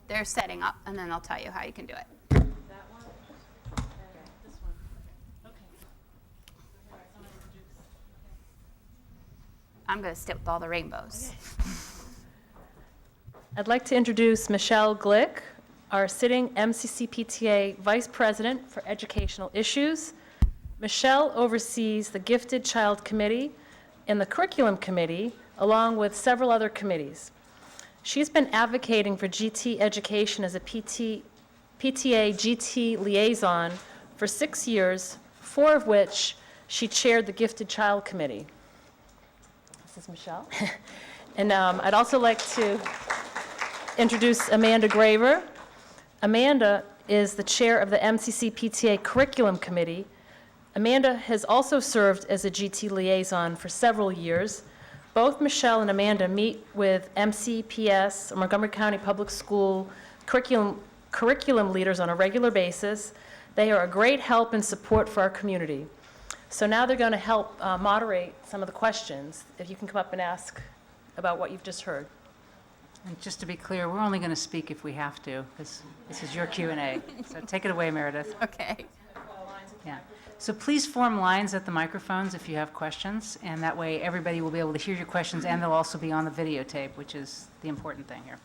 They're setting up, and then they'll tell you how you can do it. That one and this one. Okay. All right, someone introduce. I'm going to stick with all the rainbows. I'd like to introduce Michelle Glick, our sitting MCC-PTA Vice President for Educational Issues. Michelle oversees the Gifted Child Committee and the Curriculum Committee, along with several other committees. She's been advocating for GT education as a PTA GT liaison for 6 years, 4 of which she chaired the Gifted Child Committee. This is Michelle. And I'd also like to introduce Amanda Graver. Amanda is the chair of the MCC PTA Curriculum Committee. Amanda has also served as a GT liaison for several years. Both Michelle and Amanda meet with MCPS, Montgomery County Public School curriculum leaders on a regular basis. They are a great help and support for our community. So now they're going to help moderate some of the questions. If you can come up and ask about what you've just heard. And just to be clear, we're only going to speak if we have to, because this is your Q&A. So take it away, Meredith. Okay. Yeah. So please form lines at the microphones if you have questions, and that way everybody will be able to hear your questions, and they'll also be on the videotape, which is the important thing here.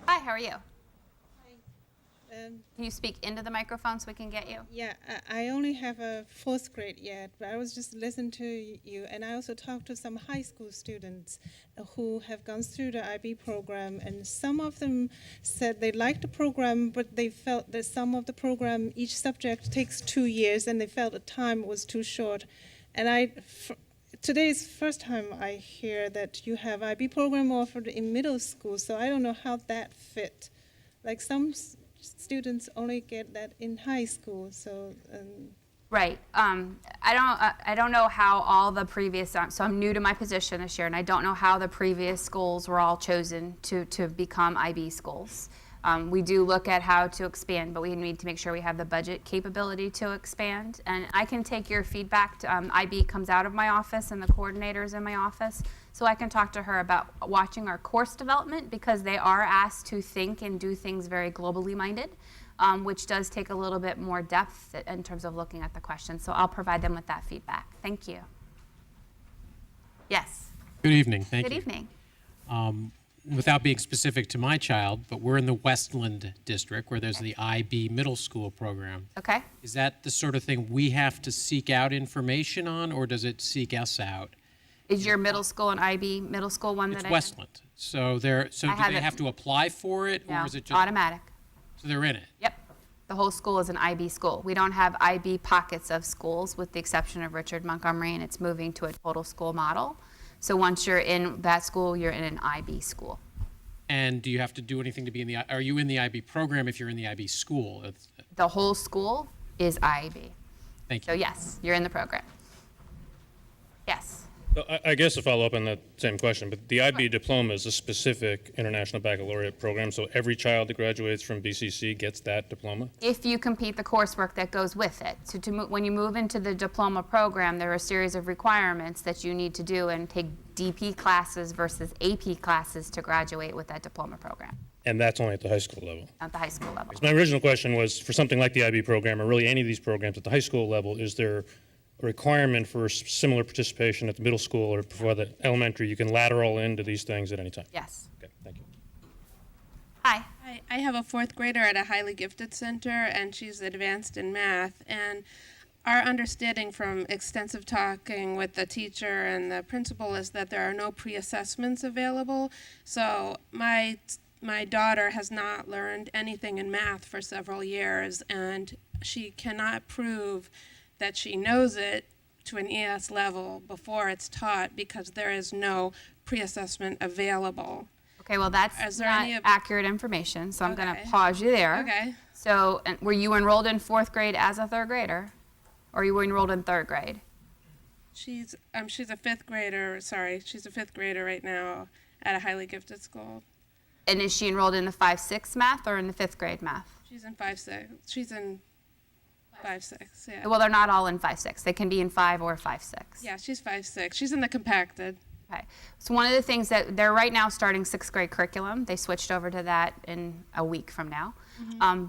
Hi, how are you? Hi. Can you speak into the microphone so we can get you? Yeah, I only have a 4th grade yet, but I was just listening to you, and I also talked to some high school students who have gone through the IB program, and some of them said they liked the program, but they felt that some of the program, each subject takes 2 years, and they felt the time was too short. And today is the first time I hear that you have IB program offered in middle school, so I don't know how that fit. Like some students only get that in high school, so. Right. I don't know how all the previous, so I'm new to my position this year, and I don't know how the previous schools were all chosen to become IB schools. We do look at how to expand, but we need to make sure we have the budget capability to expand. And I can take your feedback. IB comes out of my office, and the coordinators in my office, so I can talk to her about watching our course development, because they are asked to think and do things very globally minded, which does take a little bit more depth in terms of looking at the questions. So I'll provide them with that feedback. Thank you. Yes. Good evening. Thank you. Good evening. Without being specific to my child, but we're in the Westland district where there's the IB middle school program. Okay. Is that the sort of thing we have to seek out information on, or does it seek us out? Is your middle school an IB middle school one It's that Westland. So do they have to apply for it, or No, is it just automatic. So they're in it? Yep. The whole school is an IB school. We don't have IB pockets of schools, with the exception of Richard Montgomery, and it's moving to a total school model. So once you're in that school, you're in an IB school. And do you have to do anything to be in the, are you in the IB program if you're in the IB school? The whole school is IB. Thank So you. yes, you're in the program. Yes. So I guess to follow up on that same question, but the IB diploma is a specific international baccalaureate program, so every child that graduates from BCC gets that diploma? If you complete the coursework that goes with it. So when you move into the diploma program, there are a series of requirements that you need to do and take DP classes versus AP classes to graduate with that diploma program And that's only at the high school level? at the high school level. My original question was, for something like the IB program, or really any of these programs at the high school level, is there a requirement for similar participation at the middle school, or for the elementary? You can lateral into these things at any time? Yes. Okay, thank you. Hi. I have a 4th grader at a highly gifted center, and she's advanced in math. And our understanding from extensive talking with the teacher and the principal is that there are no pre-assessments available. So my daughter has not learned anything in math for several years, and she cannot prove that she knows it to an ES level before it's taught, because there is no pre-assessment available. Okay, well, that's Is there not any accurate information, so I'm going to Okay. pause you there. Okay. So were you enrolled in 4th grade as a 3rd grader? Or you were enrolled in 3rd grade? She's a 5th grader. Sorry, she's a 5th grader right now at a highly gifted school. And is she enrolled in the 5-6 math or in the 5th grade math? She's in 5-6. She's in 5-6. Yeah. Well, they're not all in 5-6. They can be in 5 or 5-6. Yeah, she's 5-6. She's in the compacted. Okay. So one of the things that they're right now starting sixth grade curriculum. They switched over to that in a week from now.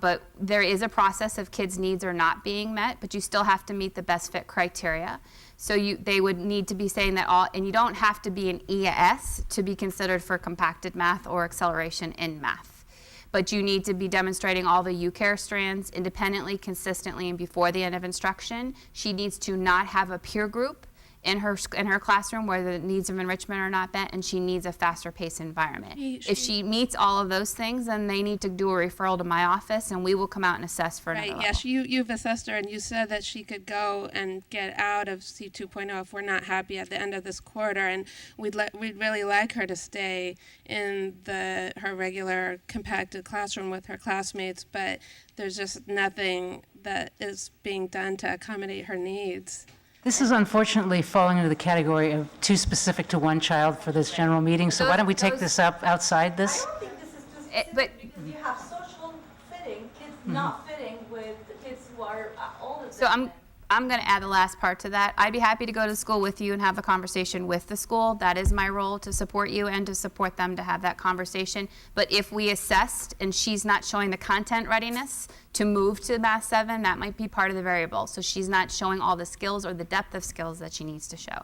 But there is a process of kids' needs are not being met, but you still have to meet the best fit criteria. So they would need to be saying that all, and you don't have to be an ES to be considered for compacted math or acceleration in math. But you need to be demonstrating all the UCARE strands independently, consistently, and before the end of instruction. She needs to not have a peer group in her classroom where the needs of enrichment are not met, and she needs a faster paced environment. If she meets all of those things, then they need to do a referral to my office, and we will come out and assess for another Right, level. yes, you've assessed her, and you said that she could go and get out of C 2.0 if we're not happy at the end of this quarter, and we'd really like her to stay in her regular compacted classroom with her classmates, but there's just nothing that is being done to accommodate her needs. This is unfortunately falling into the category of too specific to one child for this general meeting, so why don't we take this up outside I this? don't think this is too But- specific because you have social fitting, kids not fitting with the kids who are older than So them. I'm going to add the last part to that. I'd be happy to go to school with you and have a conversation with the school. That is my role, to support you and to support them to have that conversation. But if we assessed and she's not showing the content readiness to move to Math 7, that might be part of the variable. So she's not showing all the skills or the depth of skills that she needs to show.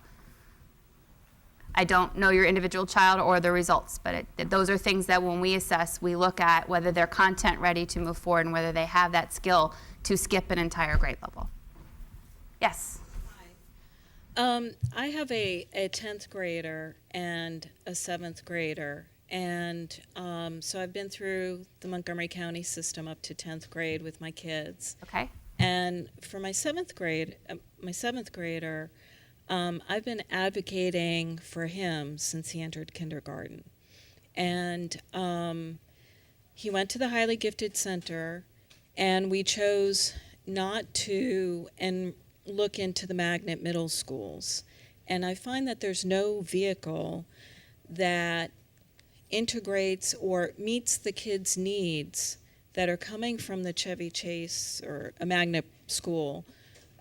I don't know your individual child or the results, but those are things that when we assess, we look at whether they're content ready to move forward and whether they have that skill to skip an entire grade level. Yes. I have a 10th grader and a 7th grader, and so I've been through the Montgomery County system up to 10th grade with my kids. Okay. And for my 7th grader, I've been advocating for him since he entered kindergarten. And he went to the Highly Gifted Center, and we chose not to look into the magnet middle schools. And I find that there's no vehicle that integrates or meets the kids' needs that are coming from the Chevy Chase or a magnet school,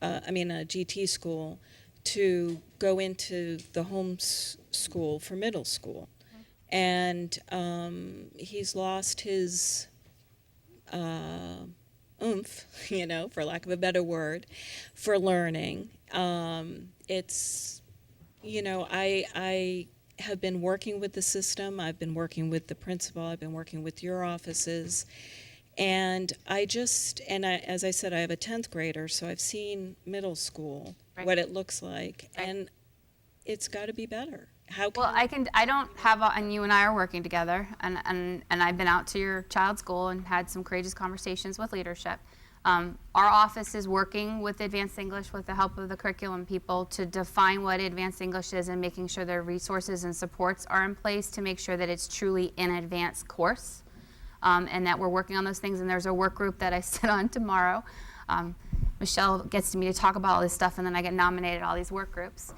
a GT school, to go into the home school for middle school. And he's lost his oomph, for lack of a better word, for learning. I have been working with the system. I've been working with the principal. I've been working with your offices. And as I said, I have a 10th grader, so I've seen middle school, Right. what it looks like, Right. and it's got to be better. How can Well, I don't have, and you and I are working together, and I've been out to your child's school and had some courageous conversations with leadership. Our office is working with Advanced English with the help of the curriculum people to define what Advanced English is and making sure their resources and supports are in place to make sure that it's truly an advanced course, and that we're working on those things. And there's a work group that I sit on tomorrow. Michelle gets me to talk about all this stuff, and then I get nominated all these work groups.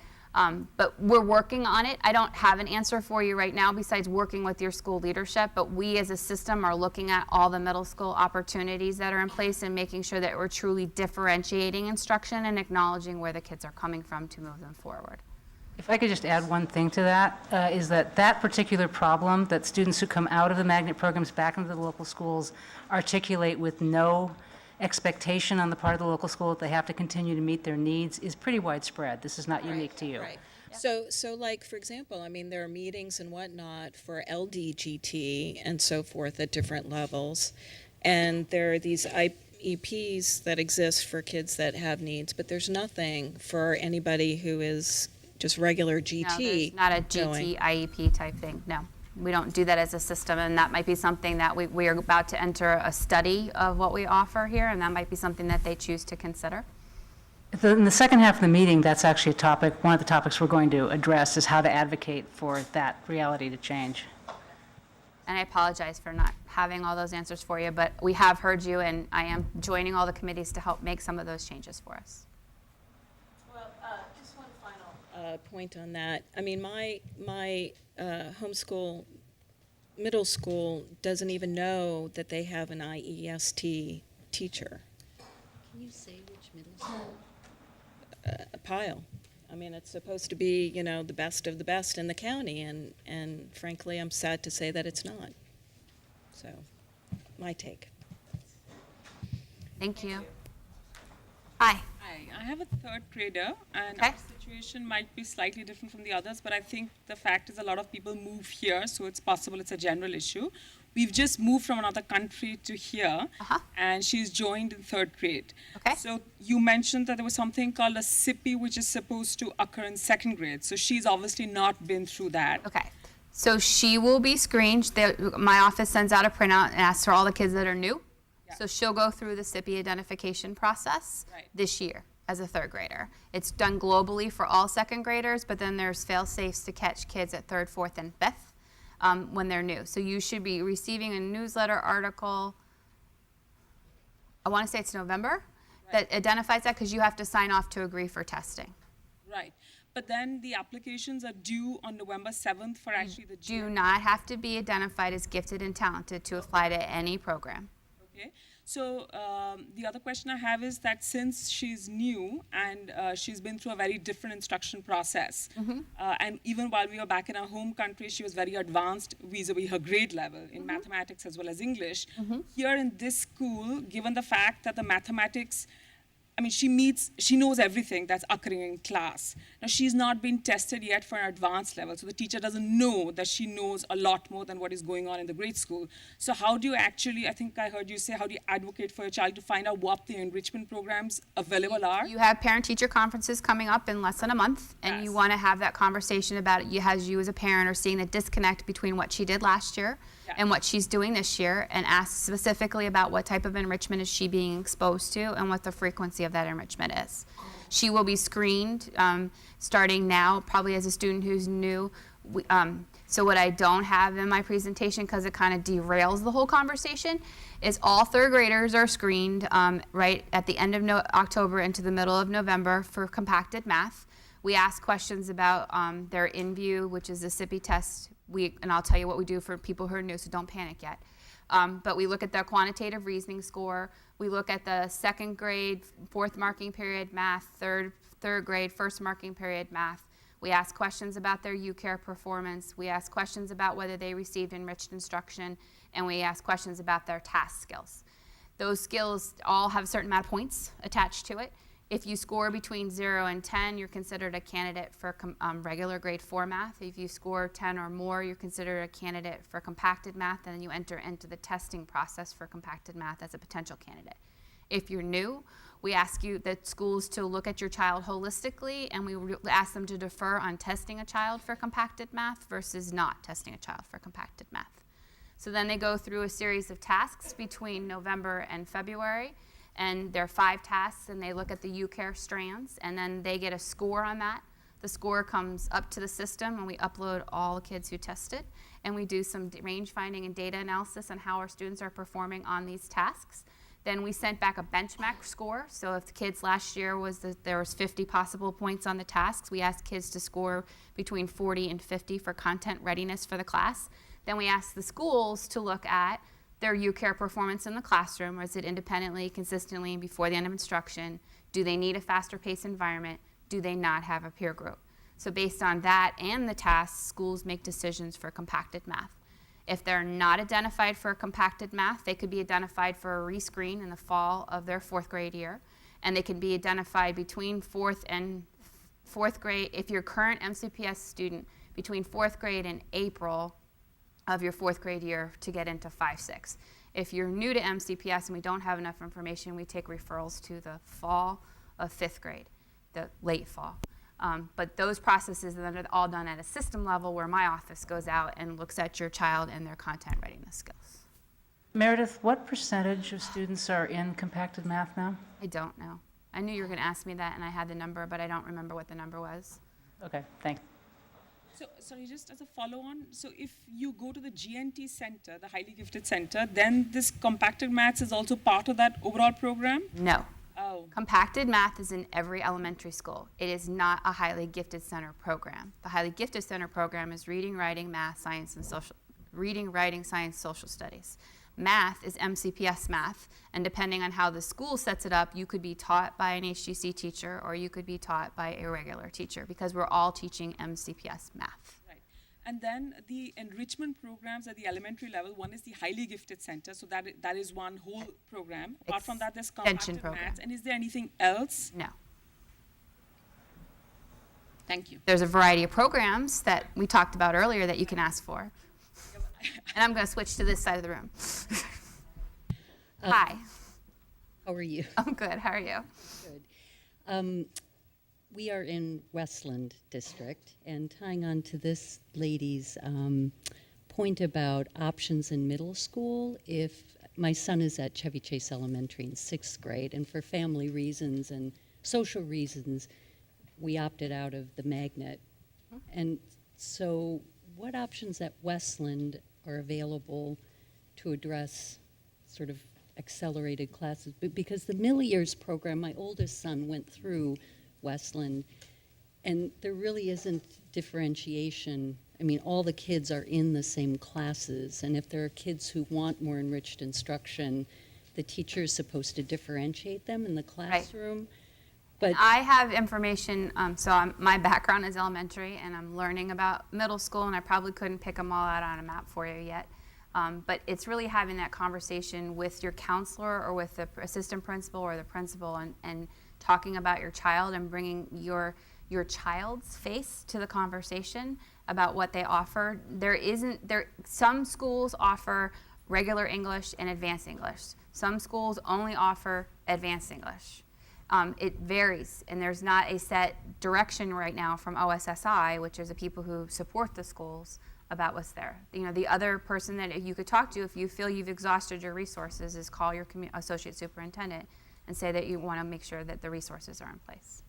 But we're working on it. I don't have an answer for you right now besides working with your school leadership, but we as a system are looking at all the middle school opportunities that are in place and making sure that we're truly differentiating instruction and acknowledging where the kids are coming from to move them forward. If I could just add one thing to that, is that particular problem that students who come out of the magnet programs back into the local schools articulate with no expectation on the part of the local school that they have to continue to meet their needs is pretty widespread. This is not unique to you. Right. So like, for example, there are meetings and whatnot for LDGT and so forth at different levels. And there are these IEPs that exist for kids that have needs, but there's nothing for anybody who is just regular GT. No, there's not a going. GT IEP type thing, no. We don't do that as a system, and that might be something that we are about to enter a study of what we offer here, and that might be something that they choose to consider. In the second half of the meeting, that's actually one of the topics we're going to address is how to advocate for that reality to change. And I apologize for not having all those answers for you, but we have heard you, and I am joining all the committees to help make some of those changes for us. Well, just one final point on that. My homeschool middle school doesn't even know that they have an IEST teacher. Can you say which middle school? A pile. I mean, it's supposed to be, you know, the best of the best in the county, and frankly, I'm sad to say that it's not. So, my take. Thank you. Hi. Hi, I have a third grader, and Okay. our situation might be slightly different from the others, but I think the fact is a lot of people move here, so it's possible it's a general issue. We've just moved from another country to here, and she's joined in third grade. Okay. So you mentioned that there was something called a SIPI, which is supposed to occur in second grade. So she's obviously not been through that. Okay. So she will be screened. My office sends out a printout and asks for all the kids that are new. Yeah. So she'll go through the SIPI identification process Right. this year as a third grader. It's done globally for all second graders, but then there's fail-safes to catch kids at third, fourth, and fifth when they're new. So you should be receiving a newsletter article, I want to say it's November, that identifies that because you have to sign off to agree for testing. Right. But then the applications are due on November 7th for actually the Do GM. not have to be identified as gifted and talented to apply to any program. Okay. So the other question I have is that since she's new and she's been through a very different instruction process, and even while we were back in our home country, she was very advanced vis-a-vis her grade level in mathematics as well as English. Here in this school, given the fact that the mathematics, I mean, she knows everything that's occurring in class. Now, she's not been tested yet for an advanced level, so the teacher doesn't know that she knows a lot more than what is going on in the grade school. So how do you actually, I think I heard you say, how do you advocate for your child to find out what the enrichment programs available are? You have parent-teacher conferences coming up in less than a month, and you Yes. want to have that conversation about it. You as a parent are seeing the disconnect between what she did last year Yeah. and what she's doing this year, and ask specifically about what type of enrichment is she being exposed to and what the frequency of that enrichment is. She will be screened starting now, probably as a student who's new. So what I don't have in my presentation, because it kind of derails the whole conversation, is all third graders are screened right at the end of October into the middle of November for compacted math. We ask questions about their InView, which is the SIPI test. And I'll tell you what we do for people who are new, so don't panic yet. But we look at their quantitative reasoning score. We look at the second grade, fourth marking period math, third grade, first marking period math. We ask questions about their UCARE performance. We ask questions about whether they received enriched instruction. And we ask questions about their task skills. Those skills all have a certain amount of points attached to it. If you score between 0 and 10, you're considered a candidate for regular grade 4 math. If you score 10 or more, you're considered a candidate for compacted math, and then you enter into the testing process for compacted math as a potential candidate. If you're new, we ask you the schools to look at your child holistically, and we ask them to defer on testing a child for compacted math versus not testing a child for compacted math. So then they go through a series of tasks between November and February. And there are 5 tasks, and they look at the UCARE strands, and then they get a score on that. The score comes up to the system, and we upload all the kids who tested, and we do some range finding and data analysis on how our students are performing on these tasks. Then we sent back a benchmark score. So if the kids last year there was 50 possible points on the tasks, we asked kids to score between 40 and 50 for content readiness for the class. Then we asked the schools to look at their UCARE performance in the classroom, or is it independently, consistently, and before the end of instruction? Do they need a faster paced environment? Do they not have a peer group? So based on that and the tasks, schools make decisions for compacted math. If they're not identified for compacted math, they could be identified for a rescreen in the fall of their 4th grade year, and they can be identified between 4th and 4th grade, if you're a current MCPS student, between 4th grade and April of your 4th grade year to get into 5-6. If you're new to MCPS and we don't have enough information, we take referrals to the fall of 5th grade, the late fall. But those processes then are all done at a system level where my office goes out and looks at your child and their content readiness skills. Meredith, what percentage of students are in compacted math now? I don't know. I knew you were going to ask me that, and I had the number, but I don't remember what the number was. Okay, thanks. So, sorry, just as a follow-on, so if you go to the GNT Center, the Highly Gifted Center, then this compacted maths is also part of that overall program? No. Oh. Compacted math is in every elementary school. It is not a highly gifted center program. The highly gifted center program is reading, writing, math, science, and social. Reading, writing, science, social studies. math is MCPS math. And depending on how the school sets it up, you could be taught by an HGC teacher or you could be taught by a regular teacher because we're all teaching MCPS math. Right. And then the enrichment programs at the elementary level, one is the highly gifted center, so that is one whole program. Apart from that, there's Extension compacted program. maths. And is there anything else? No. Thank you. There's a variety of programs that we talked about earlier that you can ask for. And I'm going to switch to this side of the room. Hi. How are you? I'm good. How are you? Good. We are in Westland District, and tying on to this lady's point about options in middle school, if my son is at Chevy Chase Elementary in 6th grade, and for family reasons and social reasons, we opted out of the magnet. And so what options at Westland are available to address sort of accelerated classes? Because the middle years program, my oldest son went through Westland, and there really isn't differentiation. I mean, all the kids are in the same classes, and if there are kids who want more enriched instruction, the teacher is supposed to differentiate them in the classroom. But I have information, my background is elementary, and I'm learning about middle school, and I probably couldn't pick them all out on a map for you yet. But it's really having that conversation with your counselor or with the assistant principal or the principal and talking about your child and bringing your child's face to the conversation about what they offer. Some schools offer regular English and advanced English. Some schools only offer advanced English. It varies, and there's not a set direction right now from OSSI, which is the people who support the schools, about what's there. You know, the other person that you could talk to if you feel you've exhausted your resources is call your associate superintendent and say that you want to make sure that the resources are in place.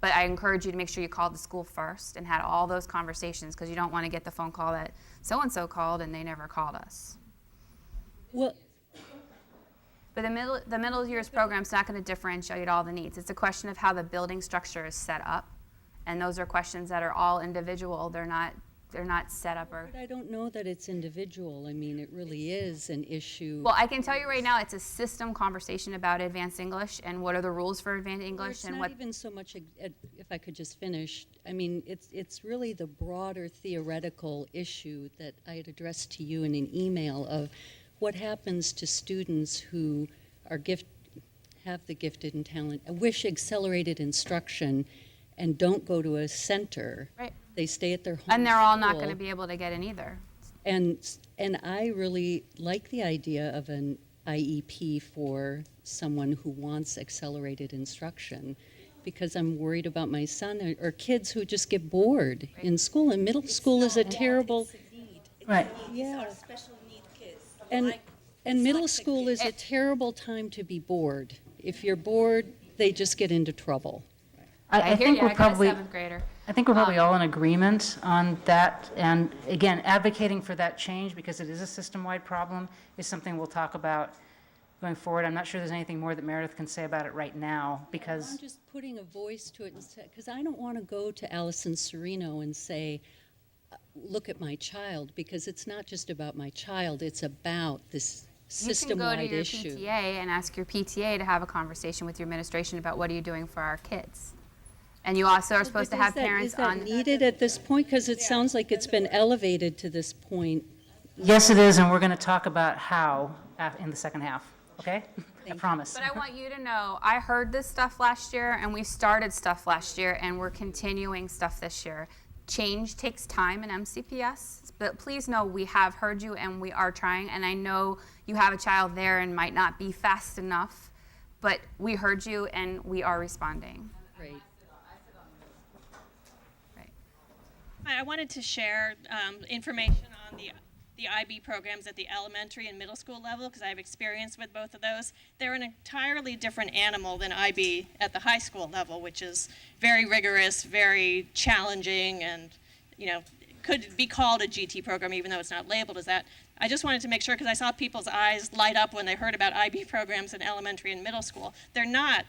But I encourage you to make sure you called the school first and had all those conversations, because you don't want to get the phone call that so-and-so called and they never called us. well, But the middle years program is not going to differentiate all the needs. It's a question of how the building structure is set up, and those are questions that are all individual. They're not set up or. but I don't know that it's individual. I mean, it really is an issue. Well, I can tell you right now, it's a system conversation about advanced English and what are the rules for advanced Well, English it's and not what. even so much, if I could just finish, I mean, it's really the broader theoretical issue that I had addressed to you in an email of what happens to students who are have the gifted and talent, wish accelerated instruction, and don't go to a center. Right. They stay at their home And they're all not school. going to be able to get in either. And I really like the idea of an IEP for someone who wants accelerated instruction, because I'm worried about my son or kids who just get bored in school. And middle school is a terrible. Right. Yeah. Special need kids. And middle school is a terrible time to be bored. If you're bored, they just get into trouble. I hear think you. we're I got a probably, 7th grader. I think we're probably all in agreement on that. And again, advocating for that change, because it is a system-wide problem, is something we'll talk about going forward. I'm not sure there's anything more that Meredith can say about it right now, because. I'm just putting a voice to it, because I don't want to go to Allison Serino and say, look at my child, because it's not just about my child, it's about this system-wide You can go to issue. your PTA and ask your PTA to have a conversation with your administration about what are you doing for our kids. And you also are supposed to have parents Is that on. needed at this point? Because it sounds like it's been elevated to this point. Yes, it is, and we're going to talk about how in the second half, okay? I promise. But I want you to know, I heard this stuff last year, and we started stuff last year, and we're continuing stuff this year. Change takes time in MCPS, but please know we have heard you and we are trying, and I know you have a child there and might not be fast enough, but we heard you and we are responding. Great. Right. I wanted to share information on the IB programs at the elementary and middle school level, because I have experience with both of those. They're an entirely different animal than IB at the high school level, which is very rigorous, very challenging, and could be called a GT program even though it's not labeled as that. I just wanted to make sure, because I saw people's eyes light up when they heard about IB programs in elementary and middle school. They're not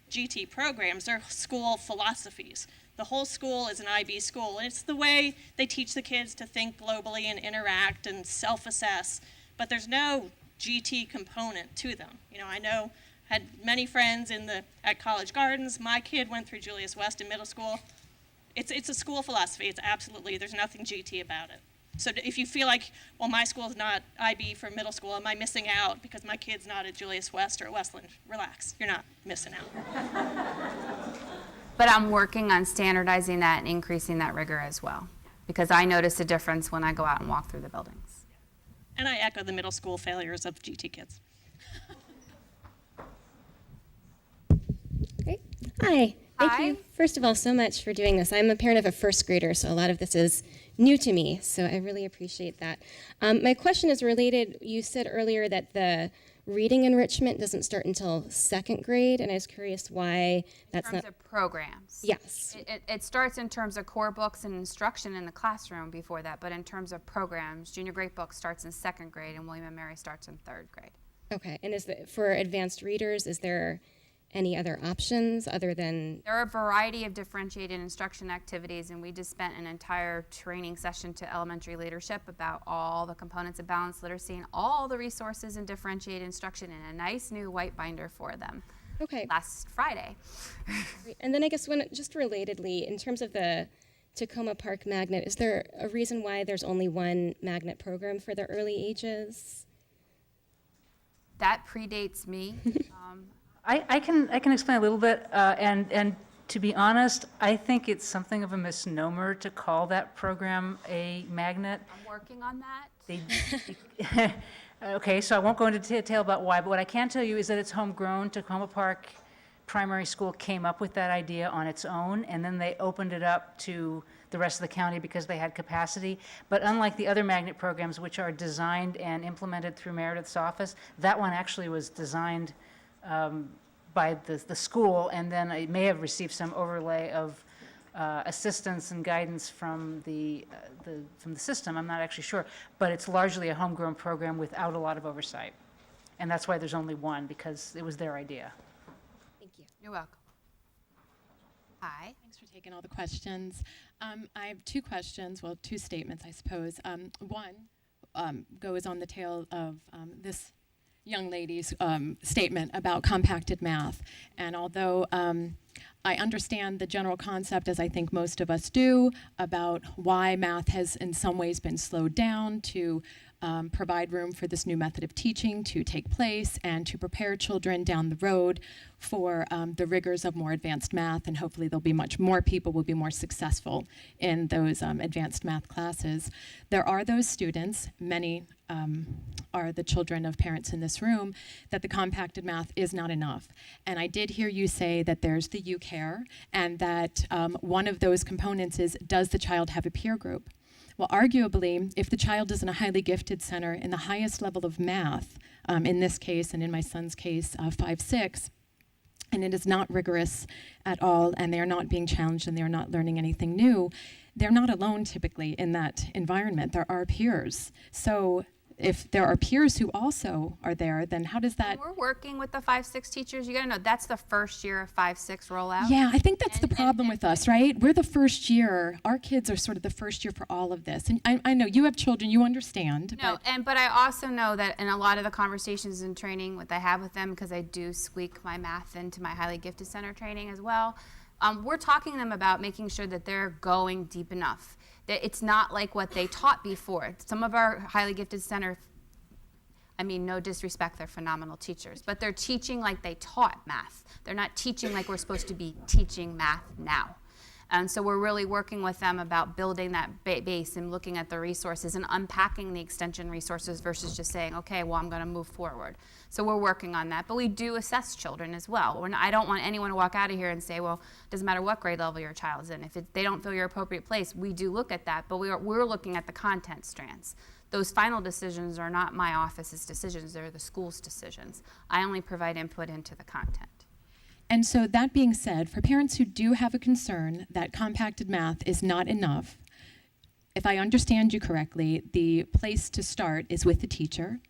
GT programs, they're school philosophies. The whole school is an IB school, and it's the way they teach the kids to think globally and interact and self-assess. But there's no GT component to them. You know, I know, had many friends at College Gardens. My kid went through Julius West in middle school. It's a school philosophy. It's absolutely, there's nothing GT about it. So if you feel like, well, my school's not IB for middle school, am I missing out because my kid's not at Julius West or at Westland? Relax, you're not missing out. But I'm working on standardizing that and increasing that rigor as well, because I notice a difference when I go out and walk through the buildings. And I echo the middle school failures of GT kids. Great. Hi. Thank Hi. you, first of all, so much for doing this. I'm a parent of a first grader, so a lot of this is new to me, so I really appreciate that. My question is related. You said earlier that the reading enrichment doesn't start until second grade, and I was curious why that's In terms not. of programs. Yes. It starts in terms of core books and instruction in the classroom before that, but in terms of programs, junior grade book starts in second grade and William & Mary starts in third grade. Okay, and for advanced readers, is there any other options other than? There are a variety of differentiated instruction activities, and we just spent an entire training session to elementary leadership about all the components of balanced literacy and all the resources in differentiated instruction in a nice new white binder for them. Okay. Last Friday. Great. And then I guess just relatedly, in terms of the Tacoma Park Magnet, is there a reason why there's only one magnet program for the early ages? That predates me. I can explain a little bit, and to be honest, I think it's something of a misnomer to call that program a magnet. I'm working on that. Okay, so I won't go into detail about why, but what I can tell you is that it's homegrown. Tacoma Park Primary School came up with that idea on its own, and then they opened it up to the rest of the county because they had capacity. But unlike the other magnet programs, which are designed and implemented through Meredith's office, that one actually was designed by the school, and then it may have received some overlay of assistance and guidance from the system. I'm not actually sure, but it's largely a homegrown program without a lot of oversight, and that's why there's only one, because it was their idea. Thank you. You're welcome. Hi. Thanks for taking all the questions. I have two questions, well, two statements, I suppose. One goes on the tail of this young lady's statement about compacted math. And although I understand the general concept, as I think most of us do, about why math has in some ways been slowed down to provide room for this new method of teaching to take place and to prepare children down the road for the rigors of more advanced math, and hopefully there'll be much more people will be more successful in those advanced math classes. There are those students, many are the children of parents in this room, that the compacted math is not enough. And I did hear you say that there's the U-Care, and that one of those components is, does the child have a peer group? Well, arguably, if the child is in a highly gifted center in the highest level of math, in this case, and in my son's case, 5-6, and it is not rigorous at all, and they are not being challenged, and they are not learning anything new, they're not alone typically in that environment. There are peers. So if there are peers who also are there, then how does that? We're working with the 5-6 teachers. You got to know that's the first year of 5-6 rollout. Yeah, I think that's the problem with us, right? We're the first year. Our kids are sort of the first year for all of this. And I know you have children, you understand. No, but I also know that in a lot of the conversations and training that I have with them, because I do squeak my math into my highly gifted center training as well, we're talking to them about making sure that they're going deep enough. That it's not like what they taught before. Some of our highly gifted center, I mean, no disrespect, they're phenomenal teachers, but they're teaching like they taught math. They're not teaching like we're supposed to be teaching math now. And so we're really working with them about building that base and looking at the resources and unpacking the extension resources versus just saying, okay, well, I'm going to move forward. So we're working on that. But we do assess children as well. I don't want anyone to walk out of here and say, well, it doesn't matter what grade level your child's in. If they don't feel your appropriate place, we do look at that. But we're looking at the content strands. Those final decisions are not my office's decisions. They're the school's decisions. I only provide input into the content. And so that being said, for parents who do have a concern that compacted math is not enough, if I understand you correctly, the place to start is with the teacher,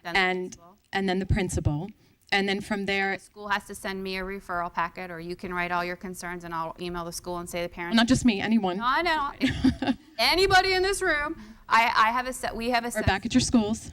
and then the principal, and then from there, the school has to send me a referral packet, or you can write all your concerns, and I'll email the school and say the parents. Not just me, anyone. No, I know. Anybody in this room. We have a set. Or back at your schools.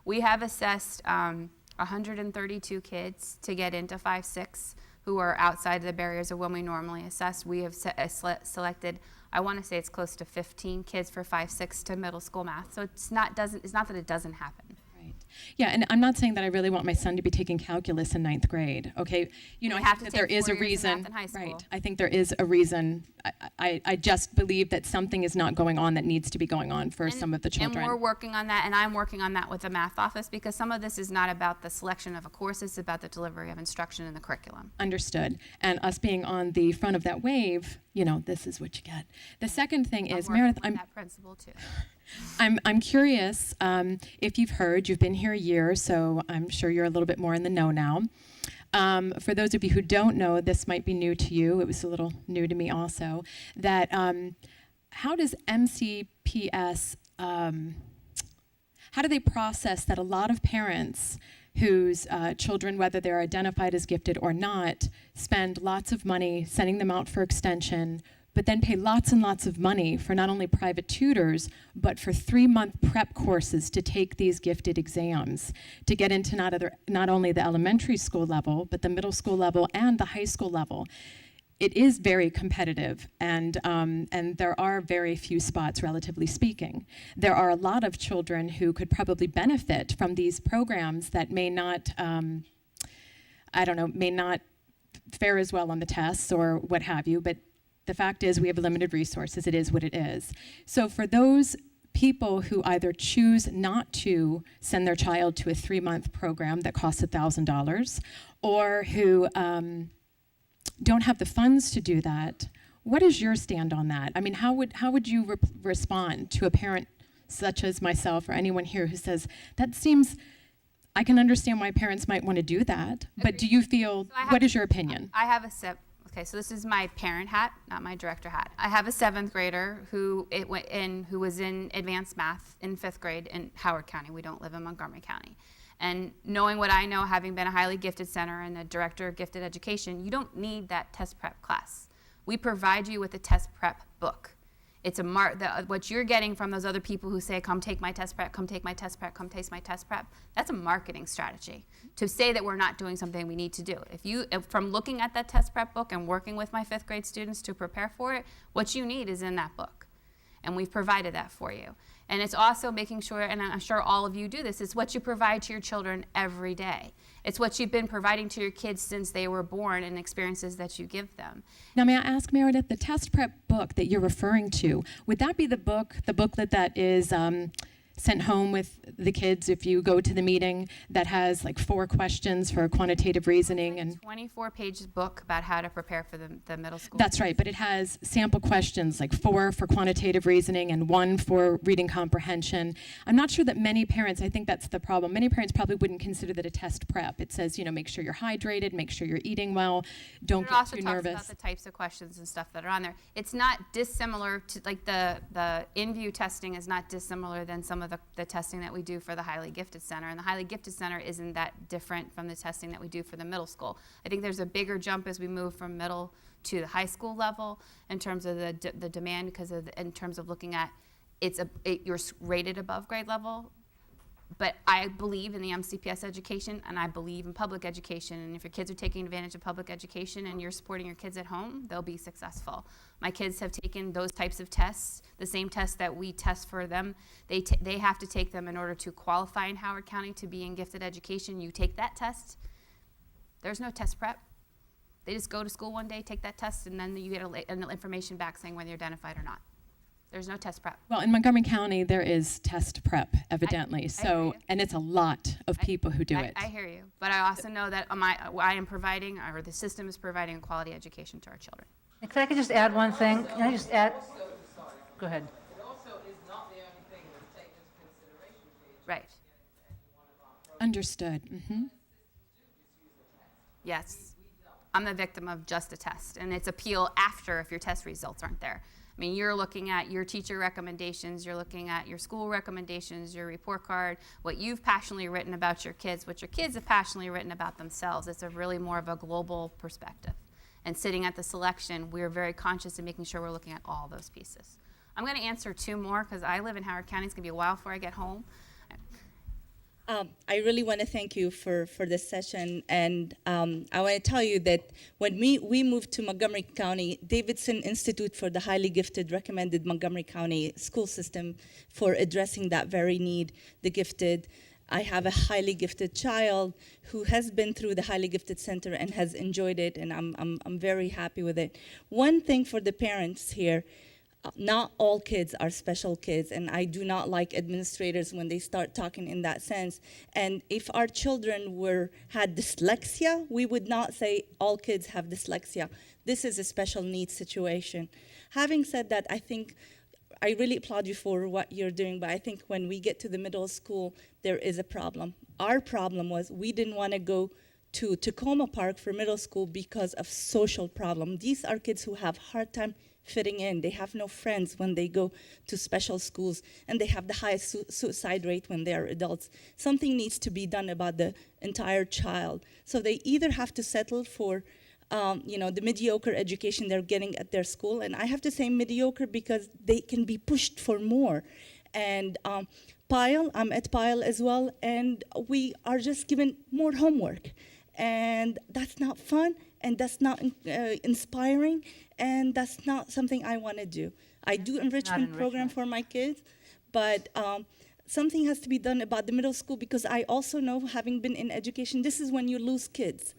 We have assessed 132 kids to get into 5-6 who are outside the barriers of when we normally assess. We have selected, I want to say it's close to 15 kids for 5-6 to middle school math. So it's not that it doesn't happen. Right. Yeah, and I'm not saying that I really want my son to be taking calculus in 9th grade. Okay, You I have think to that take there is 4 a years of math reason. in high school. Right. I think there is a reason. I just believe that something is not going on that needs to be going on for some of the children. And we're working on that, and I'm working on that with the math office, because some of this is not about the selection of a course, it's about the delivery of instruction in the curriculum. Understood. And us being on the front of that wave, this is what you get. The second thing is, I'm working Meredith, with that principal too. I'm curious if you've heard, you've been here a year, so I'm sure you're a little bit more in the know now. For those of you who don't know, this might be new to you, it was a little new to me also, that how does MCPS, how do they process that a lot of parents whose children, whether they're identified as gifted or not, spend lots of money sending them out for extension, but then pay lots and lots of money for not only private tutors, but for 3-month prep courses to take these gifted exams, to get into not only the elementary school level, but the middle school level and the high school level. It is very competitive, and there are very few spots, relatively speaking. There are a lot of children who could probably benefit from these programs that may not, may not fare as well on the tests or what have you, but the fact is we have limited resources. It is what it is. So for those people who either choose not to send their child to a 3-month program that costs $1,000, or who don't have the funds to do that, what is your stand on that? I mean, how would you respond to a parent such as myself or anyone here who says, that seems, I can understand why parents might want to do that, but do you feel, what is your opinion? I have okay, so this is my parent hat, not my director hat. I have a 7th grader who was in advanced math in 5th grade in Howard County. We don't live in Montgomery County. And knowing what I know, having been a highly gifted center and a director of gifted education, you don't need that test prep class. We provide you with a test prep book. It's what you're getting from those other people who say, come take my test prep, come take my test prep, come taste my test prep. That's a marketing strategy to say that we're not doing something we need to do. If from looking at that test prep book and working with my 5th grade students to prepare for it, what you need is in that book. And we've provided that for you. And it's also making sure, and I'm sure all of you do this, it's what you provide to your children every day. It's what you've been providing to your kids since they were born and experiences that you give them. Now, may I ask, Meredith, the test prep book that you're referring to, would that be the booklet that is sent home with the kids if you go to the meeting, that has like 4 questions for quantitative reasoning? And 24-page book about how to prepare for the middle school. That's right, but it has sample questions, like 4 for quantitative reasoning and 1 for reading comprehension. I'm not sure that many parents, I think that's the problem, many parents probably wouldn't consider that a test prep. It says, make sure you're hydrated, make sure you're eating well, don't get too nervous. It also talks about the types of questions and stuff that are on there. It's not dissimilar to, like the in-view testing is not dissimilar than some of the testing that we do for the highly gifted center. And the highly gifted center isn't that different from the testing that we do for the middle school. I think there's a bigger jump as we move from middle to the high school level in terms of the demand, because in terms of looking at you're rated above grade level. But I believe in the MCPS education, and I believe in public education. And if your kids are taking advantage of public education and you're supporting your kids at home, they'll be successful. My kids have taken those types of tests, the same tests that we test for them. They have to take them in order to qualify in Howard County to be in gifted education. You take that test. There's no test prep. They just go to school one day, take that test, and then you get an information back saying whether you're identified or not. There's no test prep. Well, in Montgomery County, there is test prep, evidently. And it's a lot of people who do it. I hear you. But I also know that I am providing, or the system is providing, a quality education to our children. If I could just add one thing. Can I just add? Go ahead. It also is not the only thing that's taken into consideration for each Right. Understood. Mm-hmm. Yes. I'm the victim of just a test. And it's appeal after if your test results aren't there. I mean, you're looking at your teacher recommendations, you're looking at your school recommendations, your report card, what you've passionately written about your kids, what your kids have passionately written about themselves. It's a really more of a global perspective. And sitting at the selection, we're very conscious of making sure we're looking at all those pieces. I'm going to answer 2 more because I live in Howard County. It's going to be a while before I get home. I really want to thank you for this session, and I want to tell you that when we moved to Montgomery County, Davidson Institute for the Highly Gifted recommended Montgomery County school system for addressing that very need, the gifted. I have a highly gifted child who has been through the Highly Gifted Center and has enjoyed it, and I'm very happy with it. One thing for the parents here, not all kids are special kids, and I do not like administrators when they start talking in that sense. And if our children had dyslexia, we would not say all kids have dyslexia. This is a special needs situation. Having said that, I really applaud you for what you're doing, but I think when we get to the middle school, there is a problem. Our problem was we didn't want to go to Tacoma Park for middle school because of social problem. These are kids who have hard time fitting in. They have no friends when they go to special schools, and they have the highest suicide rate when they are adults. Something needs to be done about the entire child. So they either have to settle for the mediocre education they're getting at their school, and I have to say mediocre because they can be pushed for more. And Pyle, I'm at Pyle as well, and we are just given more homework. And that's not fun, and that's not inspiring, and that's not something I want to do. I do enrichment program for my kids, but something has to be done about the middle school, because I also know, having been in education, this is when you lose kids.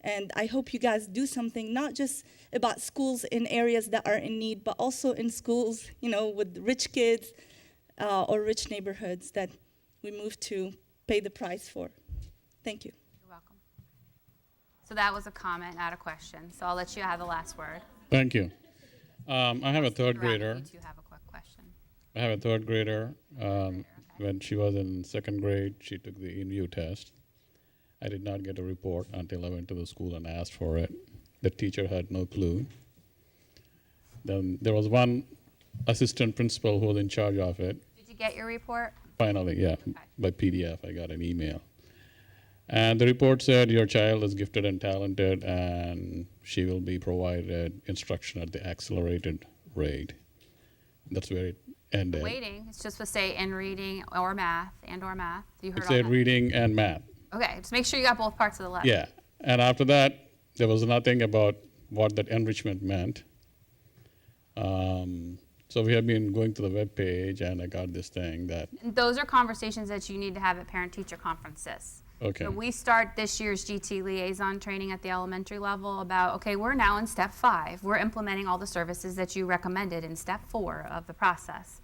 And I hope you guys do something, not just about schools in areas that are in need, but also in schools, with rich kids or rich neighborhoods that we move to pay the price for. Thank you. You're welcome. So that was a comment, not a question. So I'll let you have the last word. Thank you. I have a third grader. You two have a quick question. I have a third grader. When she was in second grade, she took the INVIEW test. I did not get a report until I went to the school and asked for it. The teacher had no clue. Then there was one assistant principal who was in charge of it. Did you get your report? Finally, yeah, by PDF, I got an email. And the report said your child is gifted and talented, and she will be provided instruction at the accelerated rate. That's where it ended. Waiting. It's just to say in reading or math, You heard It all said that? reading and math. Okay, just make sure you got both parts of the letter. Yeah, and after that, there was nothing about what that enrichment meant. So we have been going to the web page, and I got this thing that. And those are conversations that you need to have at parent-teacher conferences. Okay. So we start this year's GT liaison training at the elementary level about, okay, we're now in step 5. We're implementing all the services that you recommended in step 4 of the process.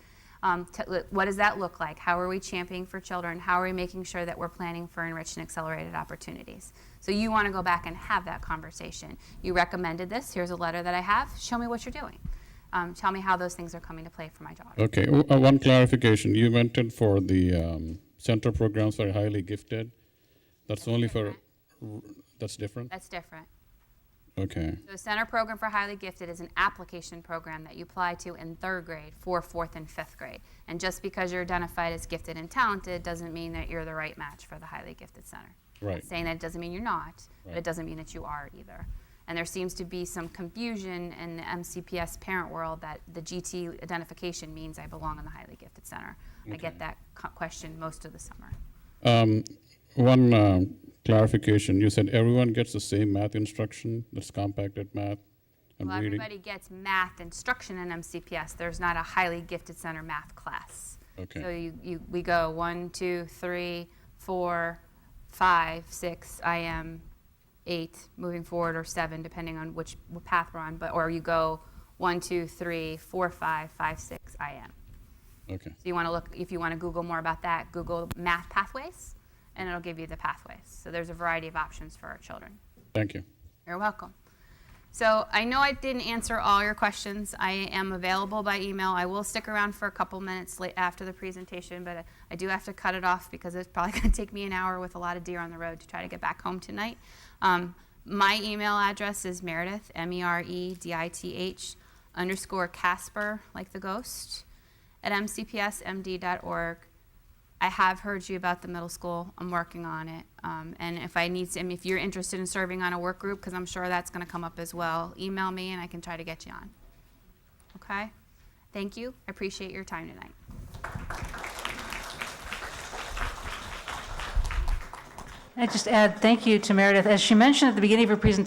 What does that look like? How are we championing for children? How are we making sure that we're planning for enriched and accelerated opportunities? So you want to go back and have that conversation. You recommended this. Here's a letter that I have. Show me what you're doing. Tell me how those things are coming to play for my daughter. Okay, one clarification. You mentioned for the center programs for highly gifted. That's only for, that's different? That's different. Okay. So the Center Program for Highly Gifted is an application program that you apply to in 3rd grade for 4th and 5th grade. And just because you're identified as gifted and talented doesn't mean that you're the right match for the Highly Gifted Center. Right. Saying that it doesn't mean you're not, but Right. it doesn't mean that you are either. And there seems to be some confusion in the MCPS parent world that the GT identification means I belong in the Highly Gifted Center. I get that question most of the summer. One clarification. You said everyone gets the same math instruction, that's compacted math and Well, reading? everybody gets math instruction in MCPS. There's not a Highly Gifted Center math class. Okay. So we go 1, 2, 3, 4, 5, 6, IM, 8, moving forward, or 7, depending on which path we're on. Or you go 1, 2, 3, 4, 5, 5, 6, IM. Okay. So you want to look, if you want to Google more about that, Google math pathways, and it'll give you the pathways. So there's a variety of options for our children. Thank you. You're welcome. So I know I didn't answer all your questions. I am available by email. I will stick around for a couple minutes after the presentation, but I do have to cut it off because it's probably going to take me an hour with a lot of deer on the road to try to get back home tonight. My email address is Meredith, MEREDITH, _Casper, like the ghost, at mcpsmd.org. I have heard you about the middle school. I'm working on it. And if you're interested in serving on a work group, because I'm sure that's going to come up as well, email me and I can try to get you on. Okay? Thank you. I appreciate your time tonight. I just add thank you to Meredith. As she mentioned at the beginning of her presentation,